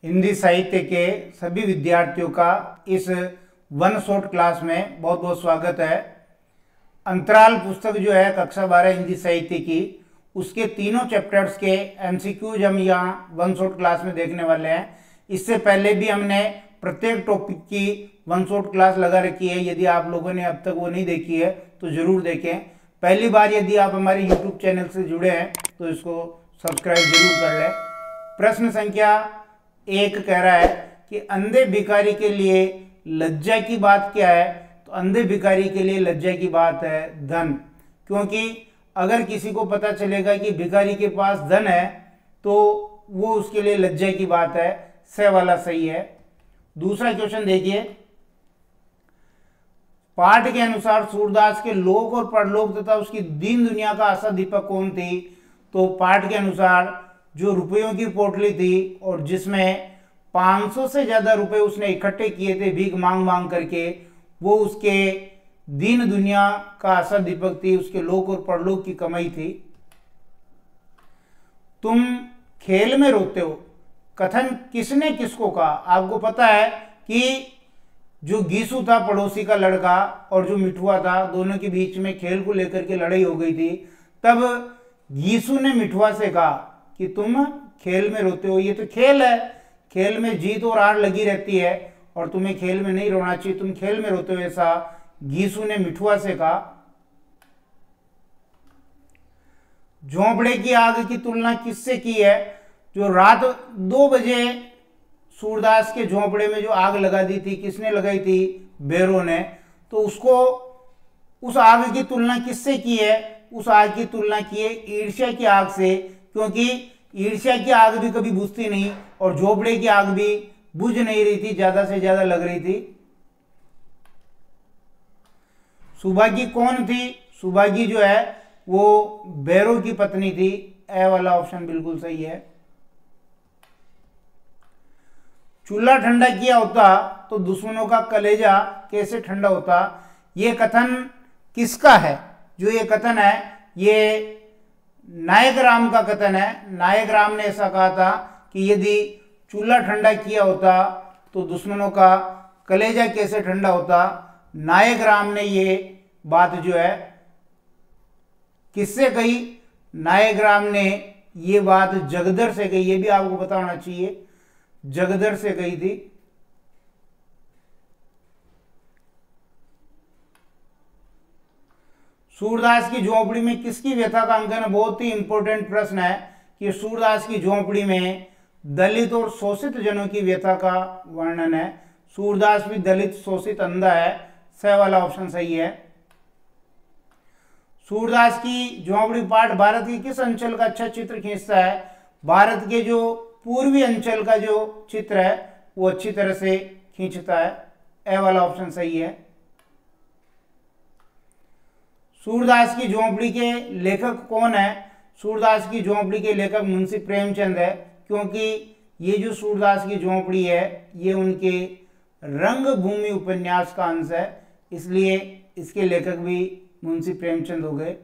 हिंदी साहित्य के सभी विद्यार्थियों का इस वन शॉट क्लास में बहुत बहुत स्वागत है। अंतराल पुस्तक जो है कक्षा 12 हिंदी साहित्य की, उसके तीनों चैप्टर्स के एमसीक्यूज हम यहाँ वन शॉट क्लास में देखने वाले हैं। इससे पहले भी हमने प्रत्येक टॉपिक की वन शॉट क्लास लगा रखी है। यदि आप लोगों ने अब तक वो नहीं देखी है तो ज़रूर देखें। पहली बार यदि आप हमारे यूट्यूब चैनल से जुड़े हैं तो इसको सब्सक्राइब जरूर कर लें। प्रश्न संख्या 1 कह रहा है कि अंधे भिखारी के लिए लज्जा की बात क्या है। तो अंधे भिखारी के लिए लज्जा की बात है धन, क्योंकि अगर किसी को पता चलेगा कि भिखारी के पास धन है तो वो उसके लिए लज्जा की बात है। स वाला सही है। दूसरा क्वेश्चन देखिए, पाठ के अनुसार सूरदास के लोक और परलोक तथा उसकी दीन दुनिया का आशा दीपक कौन थी। तो पाठ के अनुसार जो रुपयों की पोटली थी और जिसमें 500 से ज्यादा रुपए उसने इकट्ठे किए थे भीख मांग मांग करके, वो उसके दीन दुनिया का आशा दीपक थी, उसके लोक और परलोक की कमाई थी। तुम खेल में रोते हो, कथन किसने किसको कहा। आपको पता है कि जो गीसू था पड़ोसी का लड़का और जो मिठुआ था, दोनों के बीच में खेल को लेकर के लड़ाई हो गई थी। तब गीसू ने मिठुआ से कहा कि तुम खेल में रोते हो, ये तो खेल है, खेल में जीत और हार लगी रहती है और तुम्हें खेल में नहीं रोना चाहिए, तुम खेल में रोते हो, ऐसा गीसू ने मिठुआ से कहा। झोंपड़े की आग की तुलना किससे की है। जो रात 2 बजे सूरदास के झोंपड़े में जो आग लगा दी थी, किसने लगाई थी, भैरव ने। तो उसको उस आग की तुलना किससे की है, उस आग की तुलना की है ईर्ष्या की आग से, क्योंकि ईर्ष्या की आग भी कभी बुझती नहीं और झोपड़े की आग भी बुझ नहीं रही थी, ज्यादा से ज्यादा लग रही थी। सुभागी कौन थी। सुभागी जो है वो भैरव की पत्नी थी। ए वाला ऑप्शन बिल्कुल सही है। चूल्हा ठंडा किया होता तो दुश्मनों का कलेजा कैसे ठंडा होता। ये कथन किसका है। जो ये कथन है ये नायक राम का कथन है। नायक राम ने ऐसा कहा था कि यदि चूल्हा ठंडा किया होता तो दुश्मनों का कलेजा कैसे ठंडा होता। नायक राम ने ये बात जो है किससे कही। नायक राम ने ये बात जगदर से कही। ये भी आपको पता होना चाहिए, जगदर से कही थी। सूरदास की झोंपड़ी में किसकी व्यथा का अंकन है। बहुत ही इंपॉर्टेंट प्रश्न है कि सूरदास की झोंपड़ी में दलित और शोषित जनों की व्यथा का वर्णन है। सूरदास भी दलित शोषित अंधा है। स वाला ऑप्शन सही है। सूरदास की झोंपड़ी पाठ भारत के किस अंचल का अच्छा चित्र खींचता है। भारत के जो पूर्वी अंचल का जो चित्र है वो अच्छी तरह से खींचता है। ए वाला ऑप्शन सही है। सूरदास की झोंपड़ी के लेखक कौन है। सूरदास की झोंपड़ी के लेखक मुंशी प्रेमचंद है, क्योंकि ये जो सूरदास की झोंपड़ी है ये उनके रंगभूमि उपन्यास का अंश है, इसलिए इसके लेखक भी मुंशी प्रेमचंद हो गए।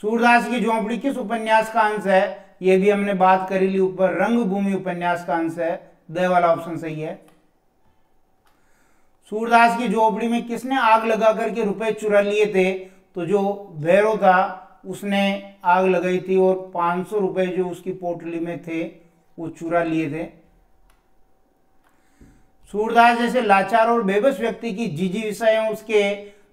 सूरदास की झोंपड़ी किस उपन्यास का अंश है। यह भी हमने बात करी ली ऊपर, रंगभूमि उपन्यास का अंश है। द वाला ऑप्शन सही है। सूरदास की झोंपड़ी में किसने आग लगा करके रुपए चुरा लिए थे। तो जो भैरव था उसने आग लगाई थी और 500 रुपए जो उसकी पोटली में थे वो चुरा लिए थे। सूरदास जैसे लाचार और बेबस व्यक्ति की जिजीविषा एवं उसके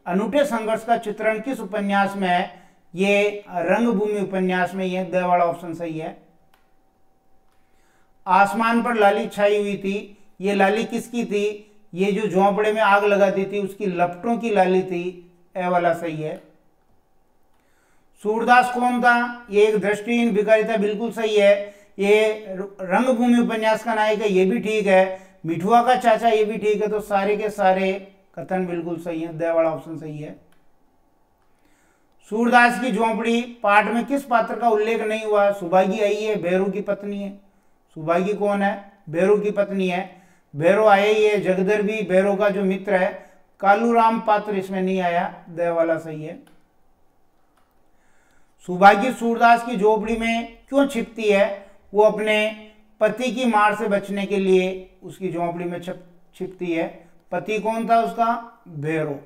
अनूठे संघर्ष का चित्रण किस उपन्यास में है। ये रंगभूमि उपन्यास में। ये द वाला ऑप्शन सही है। आसमान पर लाली छाई हुई थी, ये लाली किसकी थी। ये जो झोंपड़े में आग लगाती थी उसकी लपटों की लाली थी। ए वाला सही है। सूरदास कौन था। ये एक दृष्टिहीन भिखारी था। बिल्कुल सही है। ये रंगभूमि उपन्यास का नायक है, ये भी ठीक है। मिठुआ का चाचा, ये भी ठीक है। तो सारे के सारे कथन बिल्कुल सही है। द वाला ऑप्शन सही है। सूरदास की झोंपड़ी पाठ में किस पात्र का उल्लेख नहीं हुआ। सुभागी आई है, भैरव की पत्नी है। सुभागी कौन है, भैरव की पत्नी है। भैरव आया ही है, जगदर भी भैरव का जो मित्र है। कालूराम पात्र इसमें नहीं आया। द वाला सही है। सुभागी सूरदास की झोपड़ी में क्यों छिपती है। वो अपने पति की मार से बचने के लिए उसकी झोंपड़ी में छिपती है। पति कौन था उसका? भैरव।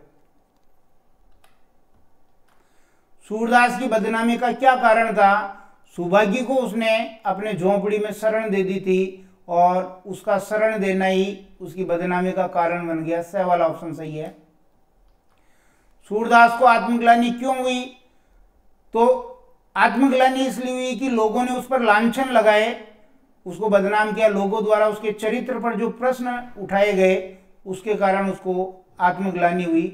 सूरदास की बदनामी का क्या कारण था? सौभाग्य को उसने अपने झोंपड़ी में शरण दे दी थी और उसका शरण देना ही उसकी बदनामी का कारण बन गया। स वाला ऑप्शन सही है। सूरदास को आत्मग्लानि क्यों हुई? तो आत्मग्लानि इसलिए हुई कि लोगों ने उस पर लांछन लगाए, उसको बदनाम किया, लोगों द्वारा उसके चरित्र पर जो प्रश्न उठाए गए उसके कारण उसको आत्मग्लानि हुई।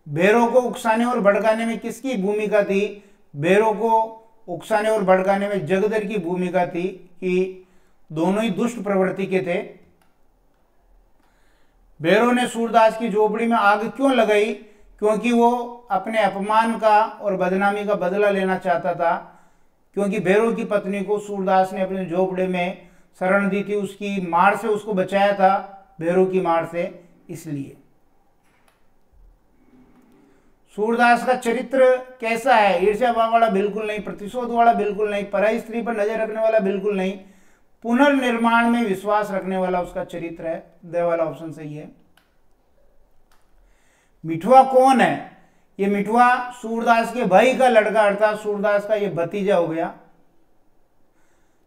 भैरव को उकसाने और भड़काने में किसकी भूमिका थी? भैरव को उकसाने और भड़काने में जगदर की भूमिका थी कि दोनों ही दुष्ट प्रवृत्ति के थे। भैरव ने सूरदास की झोपड़ी में आग क्यों लगाई? क्योंकि वो अपने अपमान का और बदनामी का बदला लेना चाहता था। क्योंकि भैरव की पत्नी को सूरदास ने अपने झोपड़े में शरण दी थी, उसकी मार से उसको बचाया था, भैरव की मार से, इसलिए। सूरदास का चरित्र कैसा है? ईर्ष्याभाव वाला बिल्कुल नहीं, प्रतिशोध वाला बिल्कुल नहीं, पराई स्त्री पर नजर रखने वाला बिल्कुल नहीं, पुनर्निर्माण में विश्वास रखने वाला उसका चरित्र है। द वाला ऑप्शन सही है। मिठुआ कौन है? ये मिठुआ सूरदास के भाई का लड़का अर्थात सूरदास का ये भतीजा हो गया।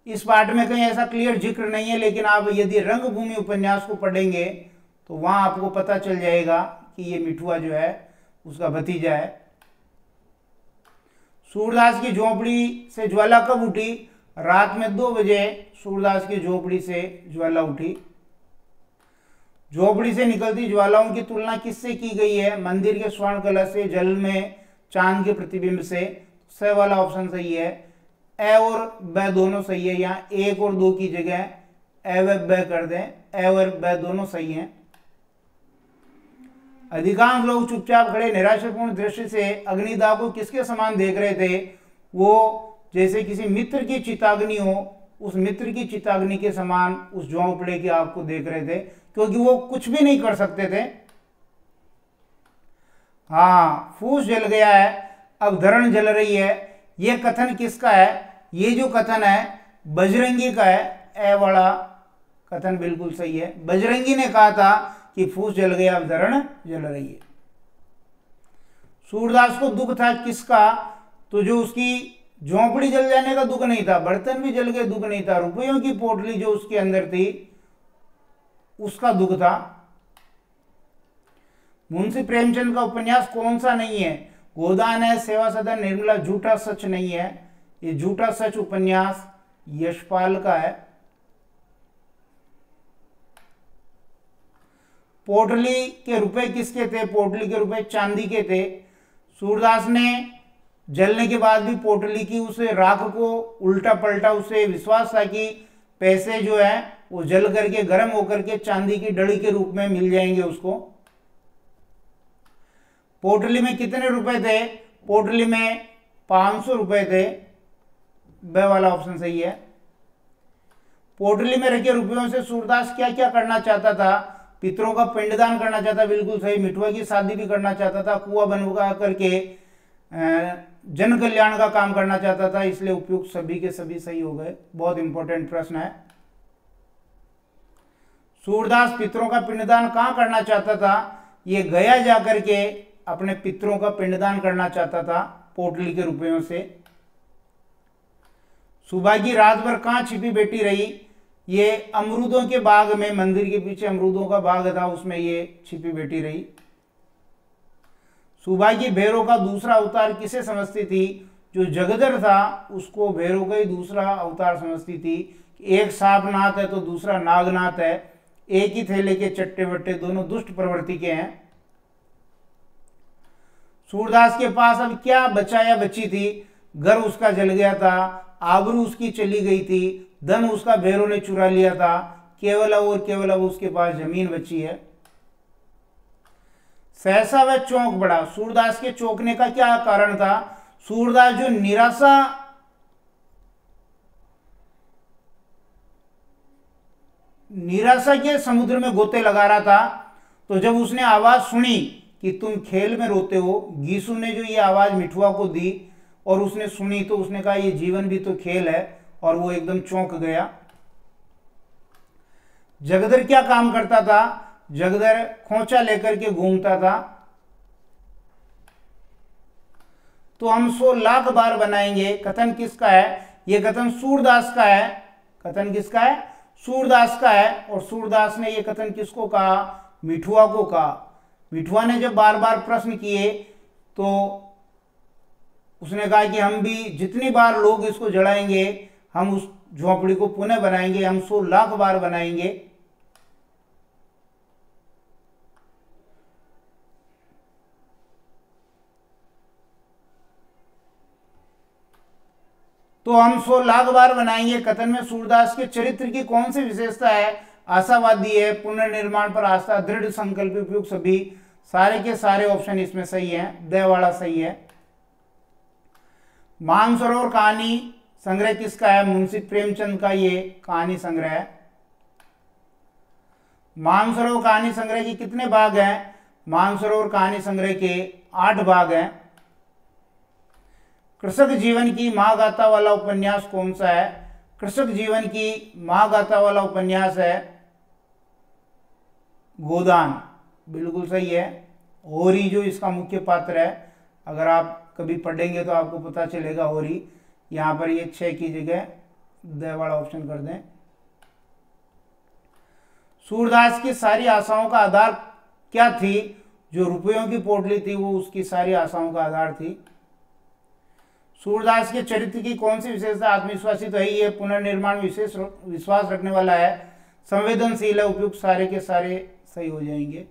इस पाठ में कहीं ऐसा क्लियर जिक्र नहीं है, लेकिन आप यदि रंगभूमि उपन्यास को पढ़ेंगे तो वहां आपको पता चल जाएगा कि ये मिठुआ जो है उसका भतीजा है। सूरदास की झोपड़ी से ज्वाला कब उठी? रात में 2 बजे सूरदास की झोपड़ी से ज्वाला उठी। झोपड़ी से निकलती ज्वालाओं की तुलना किससे की गई है? मंदिर के स्वर्ण कलश से, जल में चांद के प्रतिबिंब से। स वाला ऑप्शन सही है। ए और ब दोनों सही है। यहाँ 1 और 2 की जगह ए व ब कर दें। ए और ब दोनों सही हैं। अधिकांश लोग चुपचाप खड़े निराशापूर्ण दृष्टि से अग्निदाह को किसके समान देख रहे थे? वो जैसे किसी मित्र की चिताग्नि हो, उस मित्र की चिताग्नि के समान उस झोंपड़े की आग को देख रहे थे, क्योंकि वो कुछ भी नहीं कर सकते थे। हाँ, फूस जल गया है, अब धरण जल रही है। यह कथन किसका है? ये जो कथन है बजरंगी का है। ए वाला कथन बिल्कुल सही है। बजरंगी ने कहा था कि फूस जल गया, अब धरण जल रही है। सूरदास को दुख था किसका? तो जो उसकी झोंपड़ी जल जाने का दुख नहीं था, बर्तन भी जल गए दुख नहीं था, रुपयों की पोटली जो उसके अंदर थी उसका दुख था। मुंशी प्रेमचंद का उपन्यास कौन सा नहीं है? गोदान है, सेवा सदन, निर्मला, झूठा सच नहीं है। ये झूठा सच उपन्यास यशपाल का है। पोटली के रुपए किसके थे? पोटली के रुपए चांदी के थे। सूरदास ने जलने के बाद भी पोटली की उसे राख को उल्टा पलटा, उसे विश्वास था कि पैसे जो है वो जल करके गर्म होकर के चांदी की डड़ी के रूप में मिल जाएंगे उसको। पोटली में कितने रुपए थे? पोटली में 500 रुपए थे। ब वाला ऑप्शन सही है। पोटली में रखे रुपयों से सूरदास क्या क्या करना चाहता था? पितरों का पिंडदान करना चाहता, बिल्कुल सही। मिठुआ की शादी भी करना चाहता था, कुआं बनवा करके जन कल्याण का काम करना चाहता था, इसलिए उपयुक्त सभी के सभी सही हो गए। बहुत इंपॉर्टेंट प्रश्न है। सूरदास पितरों का पिंडदान कहां करना चाहता था? ये गया जाकर के अपने पितरों का पिंडदान करना चाहता था पोटली के रुपयों से। सुभागी रात भर कहां छिपी बैठी रही? ये अमरूदों के बाग में, मंदिर के पीछे अमरूदों का बाग था, उसमें ये छिपी बैठी रही। सुभागी भैरव का दूसरा अवतार किसे समझती थी? जो जगदर था उसको भैरव का ही दूसरा अवतार समझती थी। एक सांपनाथ है तो दूसरा नागनाथ है, एक ही थैले के चट्टे बट्टे, दोनों दुष्ट प्रवृत्ति के हैं। सूरदास के पास अब क्या बचा या बची थी? घर उसका जल गया था, आबरू उसकी चली गई थी, धन उसका भैरव ने चुरा लिया था, केवल और केवल अब उसके पास जमीन बची है। सहसा वह चौंक पड़ा। सूरदास के चौंकने का क्या कारण था? सूरदास जो निराशा के समुद्र में गोते लगा रहा था, तो जब उसने आवाज सुनी कि तुम खेल में रोते हो, गीसू ने जो ये आवाज मिठुआ को दी, और उसने सुनी तो उसने कहा ये जीवन भी तो खेल है, और वो एकदम चौंक गया। जगदर क्या काम करता था? जगदर खोंचा लेकर के घूमता था। तो हम 100 लाख बार बनाएंगे। कथन किसका है? ये कथन सूरदास का है। कथन किसका है? सूरदास का है। और सूरदास ने ये कथन किसको कहा? मिठुआ को कहा। मिठुआ ने जब बार बार प्रश्न किए तो उसने कहा कि हम भी जितनी बार लोग इसको जलाएंगे, हम उस झोपड़ी को पुनः बनाएंगे, हम 100 लाख बार बनाएंगे। तो हम 100 लाख बार बनाएंगे। कथन में सूरदास के चरित्र की कौन सी विशेषता है? आशावादी है, पुनर्निर्माण पर आस्था, दृढ़ संकल्प, उपयुक्त सभी। सारे के सारे ऑप्शन इसमें सही हैं। द वाला सही है। मानसरोवर कहानी संग्रह किसका है? मुंशी प्रेमचंद का ये कहानी संग्रह है। मानसरोवर कहानी संग्रह के कितने भाग हैं? मानसरोवर कहानी संग्रह के 8 भाग हैं। कृषक जीवन की महागाथा वाला उपन्यास कौन सा है? कृषक जीवन की महागाथा वाला उपन्यास है गोदान। बिल्कुल सही है। होरी जो इसका मुख्य पात्र है, अगर आप कभी पढ़ेंगे तो आपको पता चलेगा होरी। यहां पर ये 6 की जगह द वाला ऑप्शन कर दें। सूरदास की सारी आशाओं का आधार क्या थी? जो रुपयों की पोटली थी वो उसकी सारी आशाओं का आधार थी। सूरदास के चरित्र की कौन सी विशेषता? आत्मविश्वासी तो है ही है, पुनर्निर्माण विशेष विश्वास रखने वाला है, संवेदनशील है, उपयुक्त। सारे के सारे सही हो जाएंगे।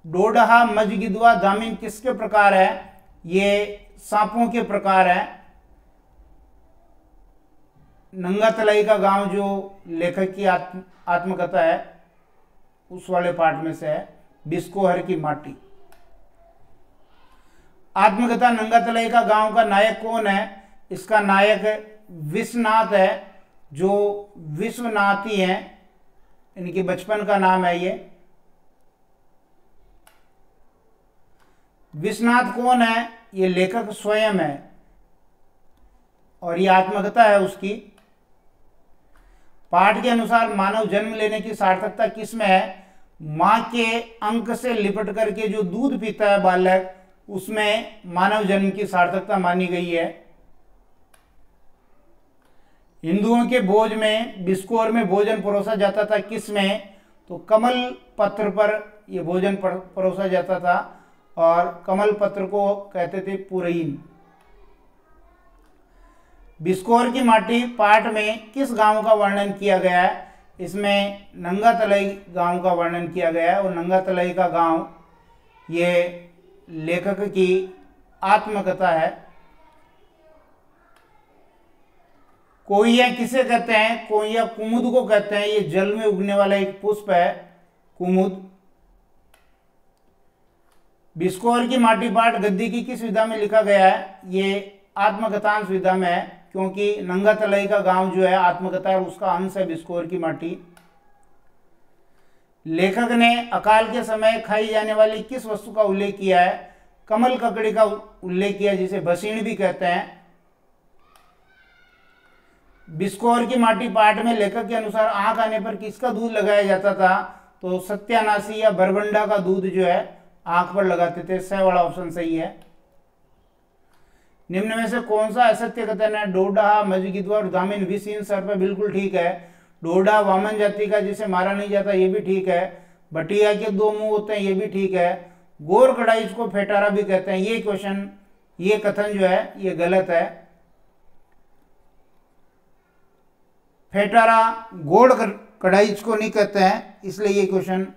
डोडहा, मजगिदवा, दामिन किसके प्रकार है? ये सांपों के प्रकार है। नंगा तलाई का गांव जो लेखक की आत्मकथा है उस वाले पार्ट में से है। बिस्कोहर की माटी। आत्मकथा नंगा तलाई का गांव का नायक कौन है? इसका नायक विश्वनाथ है, जो विश्वनाथी हैं, इनके बचपन का नाम है ये। विश्वनाथ कौन है? ये लेखक स्वयं है और ये आत्मकथा है उसकी। पाठ के अनुसार मानव जन्म लेने की सार्थकता किसमें है? मां के अंक से लिपट करके जो दूध पीता है बालक, उसमें मानव जन्म की सार्थकता मानी गई है। हिंदुओं के भोज में, बिस्कोर में भोजन परोसा जाता था किसमें? तो कमल पत्र पर यह भोजन परोसा जाता था और कमल पत्र को कहते थे पुरैन। बिस्कोर की माटी पाठ में किस गांव का वर्णन किया गया है? इसमें नंगा तलाई गांव का वर्णन किया गया है और नंगा तलाई का गांव ये लेखक की आत्मकथा है। कोइया किसे कहते हैं? कोइया कुमुद को कहते हैं। ये जल में उगने वाला एक पुष्प है कुमुद। बिस्कोर की माटी पाठ गद्दी की किस विधा में लिखा गया है? ये आत्मकथांश विधा में है, क्योंकि नंगा तलाई का गांव जो है आत्मकथा है और उसका अंश है बिस्कोर की माटी। लेखक ने अकाल के समय खाई जाने वाली किस वस्तु का उल्लेख किया है? कमल ककड़ी का उल्लेख किया, जिसे भसीण भी कहते हैं। बिस्कोर की माटी पाठ में लेखक के अनुसार आंख आने पर किसका दूध लगाया जाता था? तो सत्यानाशी या बरबंडा का दूध जो है आंख पर लगाते थे। स वाला ऑप्शन सही है। निम्न में से कौन सा असत्य कथन है? डोडा, मजगिदवा और दामिन विषहीन सर पर बिल्कुल ठीक है। डोडा वामन जाति का जिसे मारा नहीं जाता, ये भी ठीक है। बटिया के 2 मुंह होते हैं, ये भी ठीक है। गोर कड़ाई को फेटारा भी कहते हैं। ये क्वेश्चन, ये कथन जो है ये गलत है। फेटारा गोड़ कड़ाई को नहीं कहते हैं, इसलिए ये क्वेश्चन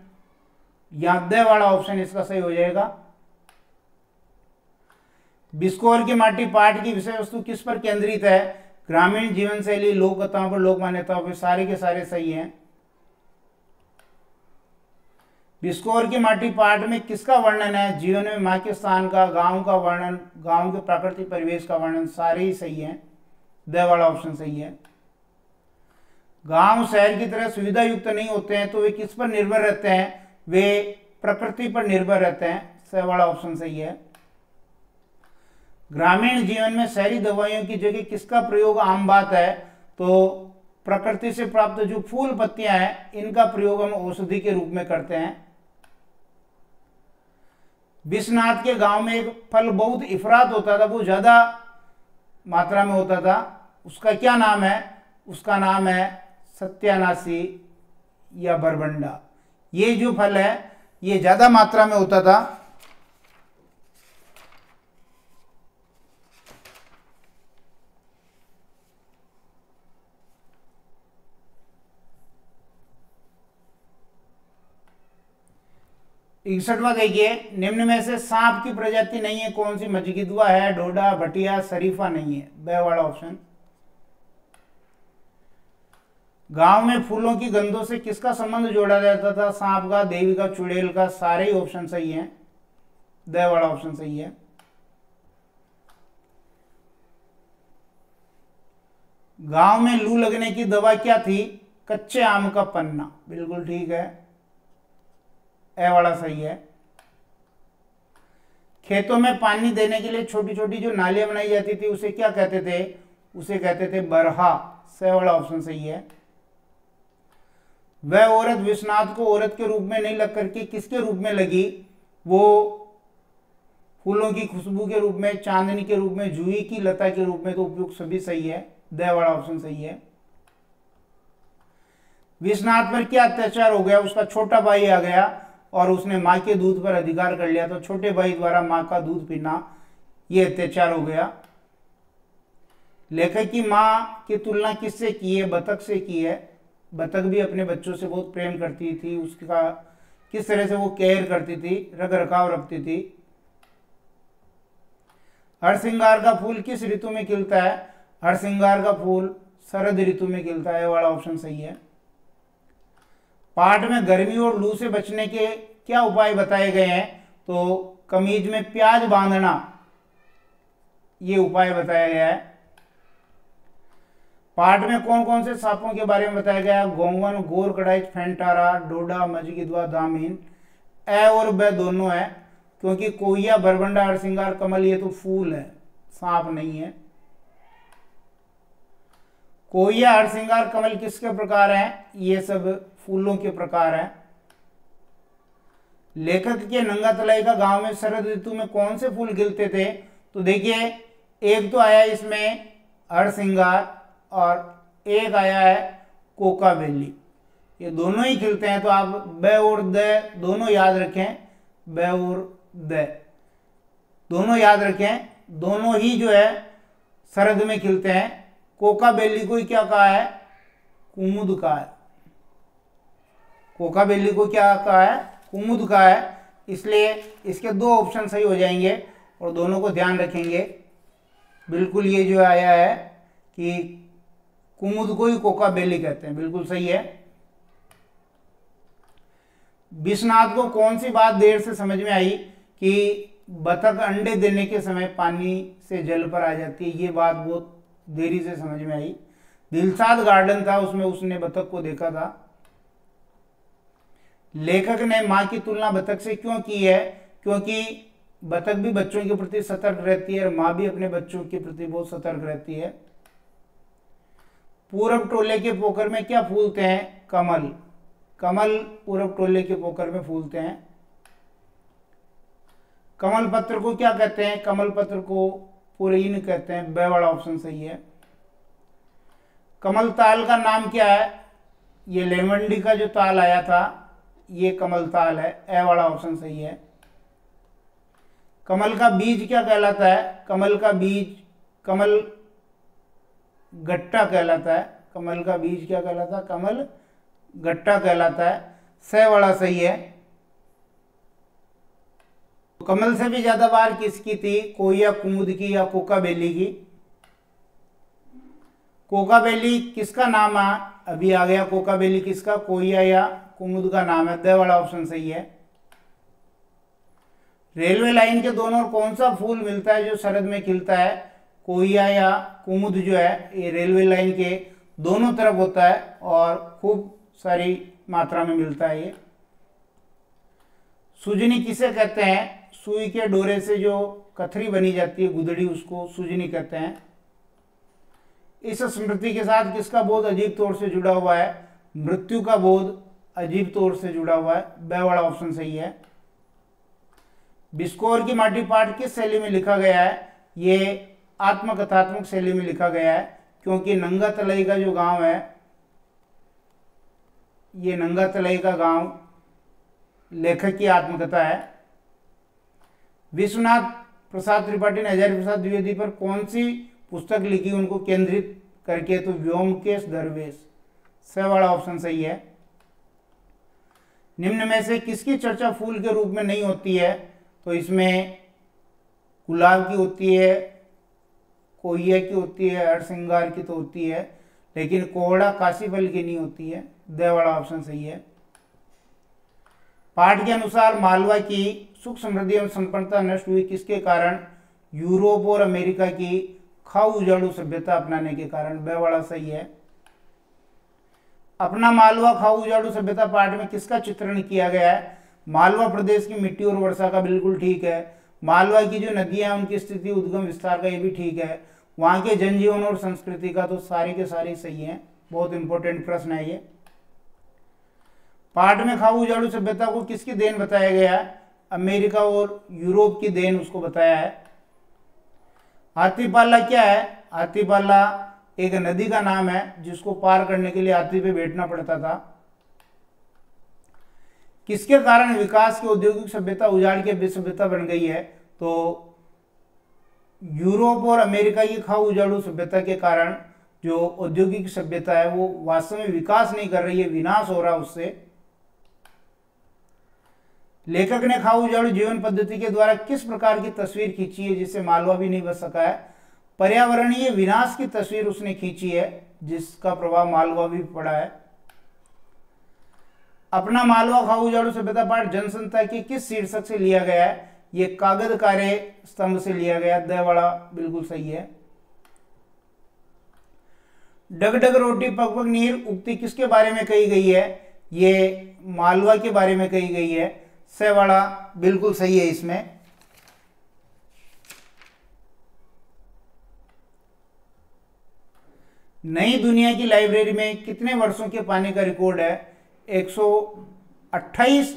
याद वाला ऑप्शन इसका सही हो जाएगा। बिस्कोर की माटी पाठ की विषय वस्तु किस पर केंद्रित है? ग्रामीण जीवन शैली, लोक कथाओं पर, लोक मान्यताओं पर। सारे के सारे सही हैं। बिस्कोर की माटी पाठ में किसका वर्णन है? जीवन में मां के स्थान का, गांव का वर्णन, गांव के प्राकृतिक परिवेश का वर्णन। सारे ही सही हैं। द वाला ऑप्शन सही है। गांव शहर की तरह सुविधा युक्त नहीं होते हैं, तो वे किस पर निर्भर रहते हैं? वे प्रकृति पर निर्भर रहते हैं। स वाला ऑप्शन सही है। ग्रामीण जीवन में शहरी दवाइयों की जगह किसका प्रयोग आम बात है? तो प्रकृति से प्राप्त जो फूल पत्तियां हैं इनका प्रयोग हम औषधि के रूप में करते हैं। विश्वनाथ के गांव में एक फल बहुत इफरात होता था, वो ज्यादा मात्रा में होता था, उसका क्या नाम है? उसका नाम है सत्यानाशी या बरबंडा। ये जो फल है ये ज्यादा मात्रा में होता था। इकसठवां देखिए, निम्न में से सांप की प्रजाति नहीं है कौन सी? मजगिदवा है, डोडा, भटिया, शरीफा नहीं है, ब वाला ऑप्शन। गांव में फूलों की गंधों से किसका संबंध जोड़ा जाता था? सांप का, देवी का, चुड़ैल का। सारे ही ऑप्शन सही हैं, द वाला ऑप्शन सही है। गांव में लू लगने की दवा क्या थी? कच्चे आम का पन्ना, बिल्कुल ठीक है, ए वाला सही है। खेतों में पानी देने के लिए छोटी छोटी जो नालियां बनाई जाती थी उसे क्या कहते थे? उसे कहते थे बरहा, से वाला ऑप्शन सही है। वह औरत विश्वनाथ को औरत के रूप में नहीं लग करके किसके रूप में लगी? वो फूलों की खुशबू के रूप में, चांदनी के रूप में, जूही की लता के रूप में। तो उपयुक्त सभी सही है, द वाला ऑप्शन सही है। विश्वनाथ पर क्या अत्याचार हो गया? उसका छोटा भाई आ गया और उसने मां के दूध पर अधिकार कर लिया, तो छोटे भाई द्वारा मां का दूध पीना ये अत्याचार हो गया। लेखक की मां की तुलना किससे की है? बतख से की है। बतख भी अपने बच्चों से बहुत प्रेम करती थी, उसका किस तरह से वो केयर करती थी, रख रखाव रखती थी। हरसिंगार का फूल किस ऋतु में खिलता है? हरसिंगार का फूल शरद ऋतु में खिलता है, वाला ऑप्शन सही है। पाठ में गर्मी और लू से बचने के क्या उपाय बताए गए हैं? तो कमीज में प्याज बांधना ये उपाय बताया गया है। पाठ में कौन कौन से सांपों के बारे में बताया गया है? गोंगन, गोर कड़ाइच, फेंटारा, डोडा, मजगिदवा, दामीन। ए और ब दोनों है, क्योंकि कोइया, बरबंडा, हरसिंगार, कमल ये तो फूल है, सांप नहीं है। कोइया, हरसिंगार, कमल किसके प्रकार हैं? ये सब फूलों के प्रकार हैं। लेखक के नंगा तलाई का गांव में शरद ऋतु में कौन से फूल खिलते थे? तो देखिए, एक तो आया इसमें हरसिंगार और एक आया है कोका बेली, ये दोनों ही खिलते हैं। तो आप ब और द दोनों याद रखें, ब और द दोनों याद रखें, दोनों ही जो है शरद में खिलते हैं। कोका बेली को क्या कहा है? कुमुद कहा है। कोका बेली को क्या कहा है? कुमुद कहा है। इसलिए इसके दो ऑप्शन सही हो जाएंगे और दोनों को ध्यान रखेंगे। बिल्कुल ये जो आया है कि कुमुद को ही कोका बेली कहते हैं, बिल्कुल सही है। विश्वनाथ को कौन सी बात देर से समझ में आई कि बतख अंडे देने के समय पानी से जल पर आ जाती है? ये बात बहुत देरी से समझ में आई। दिलशाद गार्डन था, उसमें उसने बतख को देखा था। लेखक ने मां की तुलना बतख से क्यों की है? क्योंकि बतख भी बच्चों के प्रति सतर्क रहती है और मां भी अपने बच्चों के प्रति बहुत सतर्क रहती है। पूरब टोले के पोखर में क्या फूलते हैं? कमल। कमल पूरब टोले के पोखर में फूलते हैं। कमल पत्र को क्या कहते हैं? कमल पत्र को पुरीन कहते हैं, ब वाला ऑप्शन सही है। कमल ताल का नाम क्या है? ये लेमंडी का जो ताल आया था ये कमल ताल है, ए वाला ऑप्शन सही है। कमल का बीज क्या कहलाता है? कमल का बीज कमल गट्टा कहलाता है। कमल का बीज क्या कहलाता है? कमल गट्टा कहलाता है, स वाला सही है। कमल से भी ज्यादा बार किसकी थी? कोइया, कुमुद की या कोका बेली की? कोका बेली किसका नाम है? अभी आ गया कोका बेली किसका? कोइया या कुमुद का नाम है, द वाला ऑप्शन सही है। रेलवे लाइन के दोनों ओर कौन सा फूल मिलता है जो शरद में खिलता है? कोइया या कुमुद जो है ये रेलवे लाइन के दोनों तरफ होता है और खूब सारी मात्रा में मिलता है ये। सुजनी किसे कहते हैं? सुई के डोरे से जो कथरी बनी जाती है गुदड़ी, उसको सुजनी कहते हैं। इस स्मृति के साथ किसका बोध अजीब तौर से जुड़ा हुआ है? मृत्यु का बोध अजीब तौर से जुड़ा हुआ है। ब वाला ऑप्शन सही है। बिस्कोर की माटी पाठ किस शैली में लिखा गया है? ये आत्मकथात्मक शैली में लिखा गया है, क्योंकि नंगा तलई का जो गांव है, ये नंगा तलई का गांव लेखक की आत्मकथा है। विश्वनाथ प्रसाद त्रिपाठी ने हजारी प्रसाद द्विवेदी पर कौन सी पुस्तक लिखी उनको केंद्रित करके? तो व्योमकेश दरवेश। स वाला ऑप्शन सही है। निम्न में से किसकी चर्चा फूल के रूप में नहीं होती है? तो इसमें गुलाब की होती है, कोहिया की होती है, हरसिंगार की तो होती है, लेकिन कोहड़ा काशीफल की नहीं होती है। द वाला ऑप्शन सही है। पाठ के अनुसार मालवा की सुख समृद्धि एवं संपन्नता नष्ट हुई किसके कारण? यूरोप और अमेरिका की खाऊ उजाड़ू सभ्यता अपनाने के कारण। ब वाला सही है। अपना मालवा खाऊ उजाड़ू सभ्यता पाठ में किसका चित्रण किया गया है? मालवा प्रदेश की मिट्टी और वर्षा का, बिल्कुल ठीक है। मालवा की जो नदियां हैं उनकी स्थिति, उद्गम विस्तार का, ये भी ठीक है। वहां के जनजीवन और संस्कृति का, तो सारे के सारे सही हैं। बहुत इंपॉर्टेंट प्रश्न है ये। पाठ में खाऊ उजाड़ू सभ्यता को किसकी देन बताया गया है? अमेरिका और यूरोप की देन उसको बताया है। हाथीपाला क्या है? हाथीपाला एक नदी का नाम है जिसको पार करने के लिए हाथी पे बैठना पड़ता था। किसके कारण विकास की औद्योगिक सभ्यता उजाड़ के विश्व सभ्यता बन गई है? तो यूरोप और अमेरिका की खाऊ उजाड़ू सभ्यता के कारण जो औद्योगिक सभ्यता है वो वास्तव में विकास नहीं कर रही है, विनाश हो रहा है उससे। लेखक ने खाऊ उजाड़ू जीवन पद्धति के द्वारा किस प्रकार की तस्वीर खींची है जिससे मालवा भी नहीं बच सका है? पर्यावरणीय विनाश की तस्वीर उसने खींची है, जिसका प्रभाव मालवा भी पड़ा है। अपना मालवा खाऊ उजाड़ू सभ्यता पाठ जनसंख्या के किस शीर्षक से लिया गया है? ये कागज कार्य स्तंभ से लिया गया। द वाला बिल्कुल सही है। डगडग रोटी पग पग नीर उक्ति किसके बारे में कही गई है? ये मालवा के बारे में कही गई है। स वाला बिल्कुल सही है इसमें। नई दुनिया की लाइब्रेरी में कितने वर्षों के पानी का रिकॉर्ड है? 128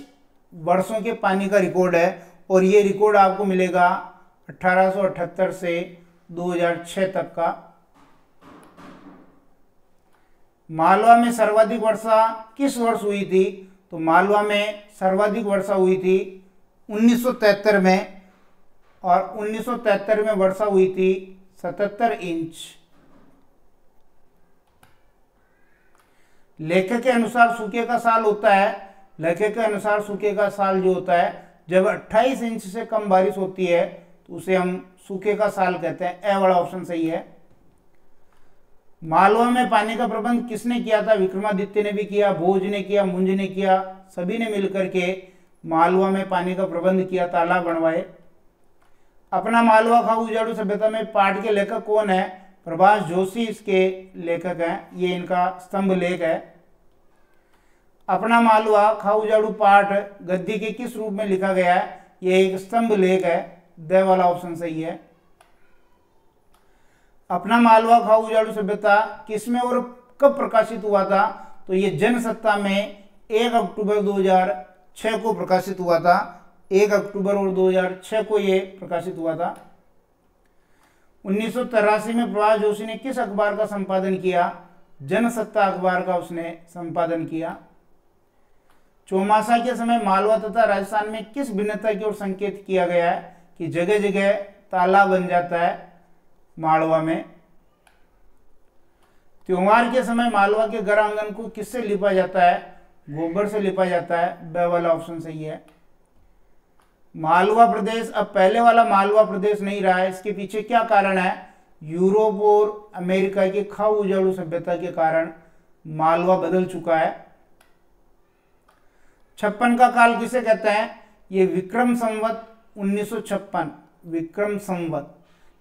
वर्षों के पानी का रिकॉर्ड है, और ये रिकॉर्ड आपको मिलेगा 1878 से 2006 तक का। मालवा में सर्वाधिक वर्षा किस वर्ष हुई थी? तो मालवा में सर्वाधिक वर्षा हुई थी 1973 में, और 1973 में वर्षा हुई थी 77 इंच। लेखक के अनुसार सूखे का साल होता है, लेखक के अनुसार सूखे का साल जो होता है जब 28 इंच से कम बारिश होती है तो उसे हम सूखे का साल कहते हैं। ए वाला ऑप्शन सही है। मालवा में पानी का प्रबंध किसने किया था? विक्रमादित्य ने भी किया, भोज ने किया, मुंज ने किया, सभी ने मिलकर के मालवा में पानी का प्रबंध किया, तालाब बनवाए। अपना मालवा खाऊ उजाड़ू सभ्यता में पाठ के लेखक कौन है? प्रभाष जोशी इसके लेखक हैं, ये इनका स्तंभ लेख है। अपना मालवा खाऊ उजाड़ू पाठ गद्य के किस रूप में लिखा गया है? ये एक स्तंभ लेख है। द वाला ऑप्शन सही है। अपना मालवा खाऊ उजाड़ू सभ्यता किसमें और कब प्रकाशित हुआ था? तो ये जनसत्ता में 1 अक्टूबर 2006 को प्रकाशित हुआ था। 1 अक्टूबर और 2006 को ये प्रकाशित हुआ था। 1983 में प्रभाष जोशी ने किस अखबार का संपादन किया? जनसत्ता अखबार का उसने संपादन किया। चौमासा के समय मालवा तथा राजस्थान में किस भिन्नता की ओर संकेत किया गया है कि जगह जगह तालाब बन जाता है मालवा में? त्योहार के समय मालवा के घर आंगन को किससे लिपा जाता है? गोबर से लिपा जाता है। ब वाला ऑप्शन सही है। मालवा प्रदेश अब पहले वाला मालवा प्रदेश नहीं रहा है, इसके पीछे क्या कारण है? यूरोप और अमेरिका की खाऊ उजाड़ू सभ्यता के कारण मालवा बदल चुका है। 56 का काल किसे कहते हैं? ये विक्रम संवत 1956, विक्रम संवत,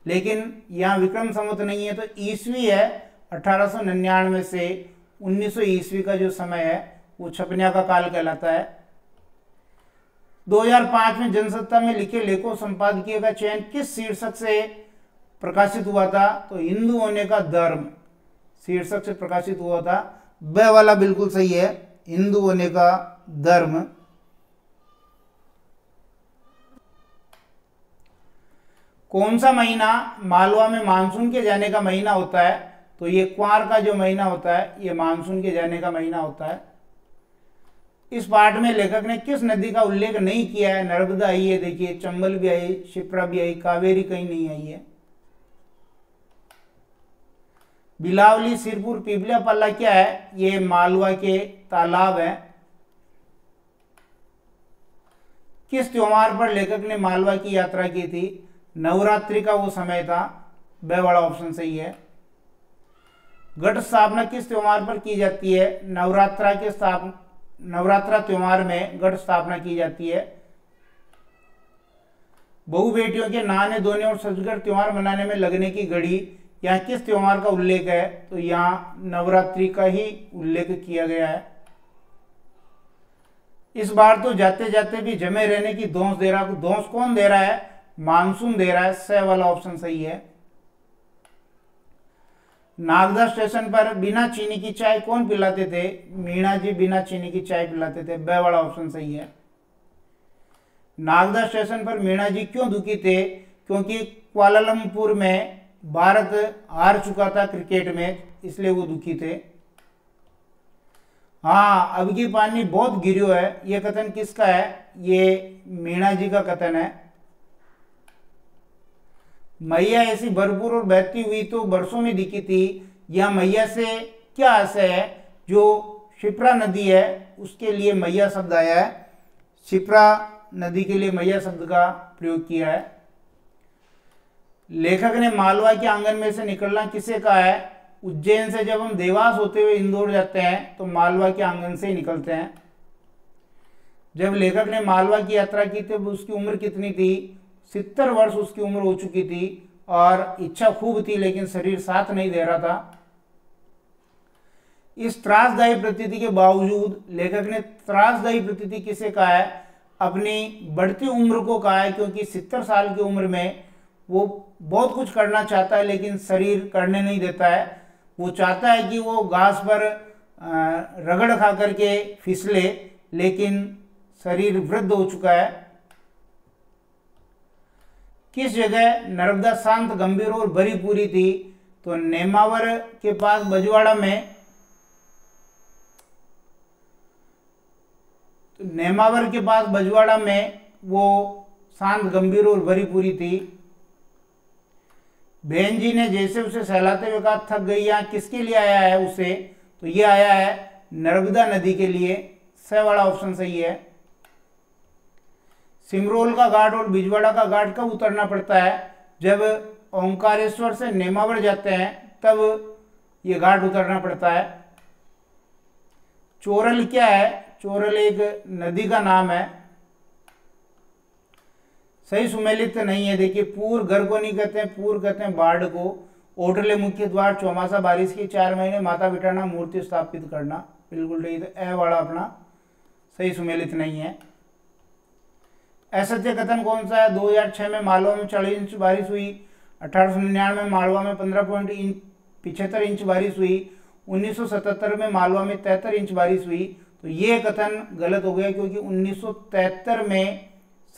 लेकिन यहाँ विक्रम संवत नहीं है तो ईस्वी है। 1899 से 1900 ईस्वी का जो समय है वो छपनिया का काल कहलाता है। 2005 में जनसत्ता में लिखे लेखों संपादकीय का चयन किस शीर्षक से प्रकाशित हुआ था? तो हिंदू होने का धर्म शीर्षक से प्रकाशित हुआ था। ब वाला बिल्कुल सही है, हिंदू होने का धर्म। कौन सा महीना मालवा में मानसून के जाने का महीना होता है? तो ये क्वार का जो महीना होता है ये मानसून के जाने का महीना होता है। इस पाठ में लेखक ने किस नदी का उल्लेख नहीं किया है? नर्मदा आई है, देखिए चंबल भी आई, क्षिप्रा भी आई, कावेरी कहीं नहीं आई है। बिलावली, सिरपुर, पिपलिया पल्ला क्या है? ये मालवा के तालाब है। किस त्योहार पर लेखक ने मालवा की यात्रा की थी? नवरात्रि का वो समय था। ब वाला ऑप्शन सही है। घट स्थापना किस त्योहार पर की जाती है? नवरात्रा त्योहार में घट स्थापना की जाती है। बहु बेटियों के नहाने धोने और सजगढ़ त्योहार मनाने में लगने की घड़ी, यहाँ किस त्योहार का उल्लेख है? तो यहाँ नवरात्रि का ही उल्लेख किया गया है। इस बार तो जाते जाते भी जमे रहने की धौंस दे रहा। धौंस कौन दे रहा है? मानसून दे रहा है। स वाला ऑप्शन सही है। नागदा स्टेशन पर बिना चीनी की चाय कौन पिलाते थे? मीणा जी बिना चीनी की चाय पिलाते थे। ब वाला ऑप्शन सही है। नागदा स्टेशन पर मीणा जी क्यों दुखी थे? क्योंकि कुआलालंपुर में भारत हार चुका था क्रिकेट मैच, इसलिए वो दुखी थे। हाँ, अब की पानी बहुत गिरो है, ये कथन किसका है? ये मीणा जी का कथन है। मैया ऐसी भरपूर और बहती हुई तो बरसों में दिखी थी। यह मैया से क्या आशय है? जो क्षिप्रा नदी है उसके लिए मैया शब्द आया है। क्षिप्रा नदी के लिए मैया शब्द का प्रयोग किया है। लेखक ने मालवा के आंगन में से निकलना किसे कहा है? उज्जैन से जब हम देवास होते हुए इंदौर जाते हैं तो मालवा के आंगन से ही निकलते हैं। जब लेखक ने मालवा की यात्रा की तब उसकी उम्र कितनी थी? 70 वर्ष उसकी उम्र हो चुकी थी और इच्छा खूब थी लेकिन शरीर साथ नहीं दे रहा था। इस त्रासदायी प्रतीति के बावजूद लेखक ने त्रासदायी प्रतीति किसे कहा है? अपनी बढ़ती उम्र को कहा है, क्योंकि 70 साल की उम्र में वो बहुत कुछ करना चाहता है लेकिन शरीर करने नहीं देता है। वो चाहता है कि वो घास पर रगड़ खा करके फिसले, लेकिन शरीर वृद्ध हो चुका है। किस जगह नर्मदा शांत, गंभीर और भरी पूरी थी? तो नेमावर के पास बजवाड़ा में, नेमावर के पास बजवाड़ा में वो शांत, गंभीर और भरी पूरी थी। बहन जी ने जैसे उसे सहलाते हुए कहा थक गई, यहाँ किसके लिए आया है उसे? तो ये आया है नर्मदा नदी के लिए। स वाला ऑप्शन सही है। सिमरोल का घाट और बिजवाड़ा का घाट कब उतरना पड़ता है? जब ओंकारेश्वर से नेमावर जाते हैं तब ये घाट उतरना पड़ता है। चोरल क्या है? चोरल एक नदी का नाम है। सही सुमेलित नहीं है। देखिए, पूर घर को नहीं कहते हैं, पूर कहते हैं बाढ़ को। ओटले मुख्य द्वार, चौमासा बारिश की 4 महीने, माता बिठाना, मूर्ति स्थापित करना, बिल्कुल ठीक। तो ए वाला अपना सही सुमेलित नहीं है। असत्य कथन कौन सा है? 2006 में मालवा में 40 इंच बारिश हुई। 1899 में मालवा में 15.75 इंच बारिश हुई। 1977 में मालवा में 73 इंच बारिश हुई। तो ये कथन गलत हो गया, क्योंकि 1973 में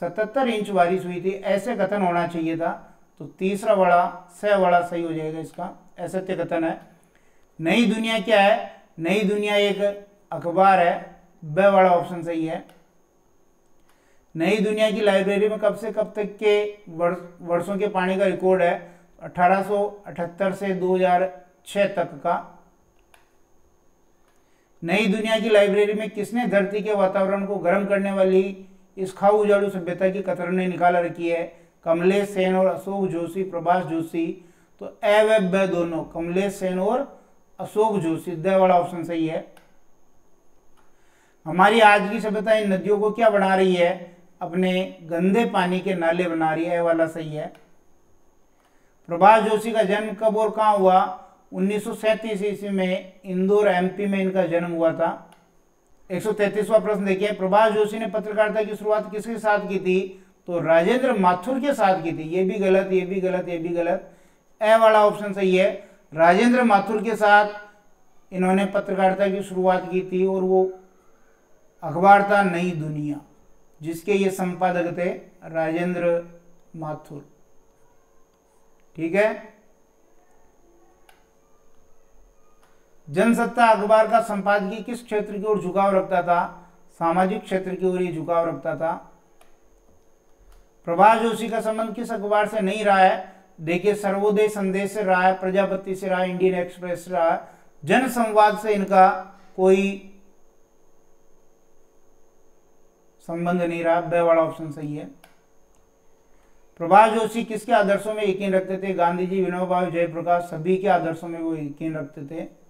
77 इंच बारिश हुई थी, ऐसे कथन होना चाहिए था। तो तीसरा वाला स वाला सही हो जाएगा इसका। असत्य कथन है। नई दुनिया क्या है? नई दुनिया एक अखबार है। ब वाला ऑप्शन सही है। नई दुनिया की लाइब्रेरी में कब से कब तक के वर्षों के पानी का रिकॉर्ड है? 1878 से 2006 तक का। नई दुनिया की लाइब्रेरी में किसने धरती के वातावरण को गर्म करने वाली इस खाऊ उजाड़ू सभ्यता की कतरने निकाल रखी है? कमलेश सेन और अशोक जोशी, प्रभाष जोशी। तो ए व ब दोनों, कमलेश सेन और अशोक जोशी। द वाला ऑप्शन सही है। हमारी आज की सभ्यता इन नदियों को क्या बना रही है? अपने गंदे पानी के नाले बना रही है। ए वाला सही है। प्रभाष जोशी का जन्म कब और कहाँ हुआ? 1937 ईस्वी में इंदौर एमपी में इनका जन्म हुआ था। 133वां प्रश्न देखिए, प्रभाष जोशी ने पत्रकारिता की शुरुआत किसके साथ की थी? तो राजेंद्र माथुर के साथ की थी। ये भी गलत, ये भी गलत, ये भी गलत। ए वाला ऑप्शन सही है। राजेंद्र माथुर के साथ इन्होंने पत्रकारिता की शुरुआत की थी और वो अखबार था नई दुनिया, जिसके ये संपादक थे राजेंद्र माथुर। ठीक है। जनसत्ता अखबार का संपादकीय किस क्षेत्र की ओर झुकाव रखता था? सामाजिक क्षेत्र की ओर ये झुकाव रखता था। प्रभाष जोशी का संबंध किस अखबार से नहीं रहा है? देखिए, सर्वोदय संदेश से रहा है, प्रजापति से रहा है, इंडियन एक्सप्रेस से रहा है। जन संवाद से इनका कोई संबंध नहीं रहा। बे वाला ऑप्शन सही है। प्रभाष जोशी किसके आदर्शों में यकीन रखते थे? गांधी जी, विनोबा भावे, जयप्रकाश, सभी के आदर्शों में वो यकीन रखते थे।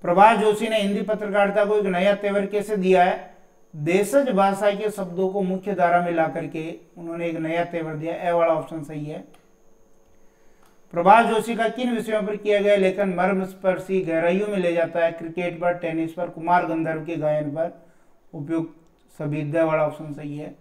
प्रभाष जोशी ने हिंदी पत्रकारिता को एक नया तेवर कैसे दिया है? देशज भाषा के शब्दों को मुख्य धारा में ला करके उन्होंने एक नया तेवर दिया। ए वाला ऑप्शन सही है। प्रभाष जोशी का किन विषयों पर किया गया लेखन मर्मस्पर्शी गहराइयों में ले जाता है? क्रिकेट पर, टेनिस पर, कुमार गंधर्व के गायन पर, उपयुक्त सभी। द वाला ऑप्शन सही है।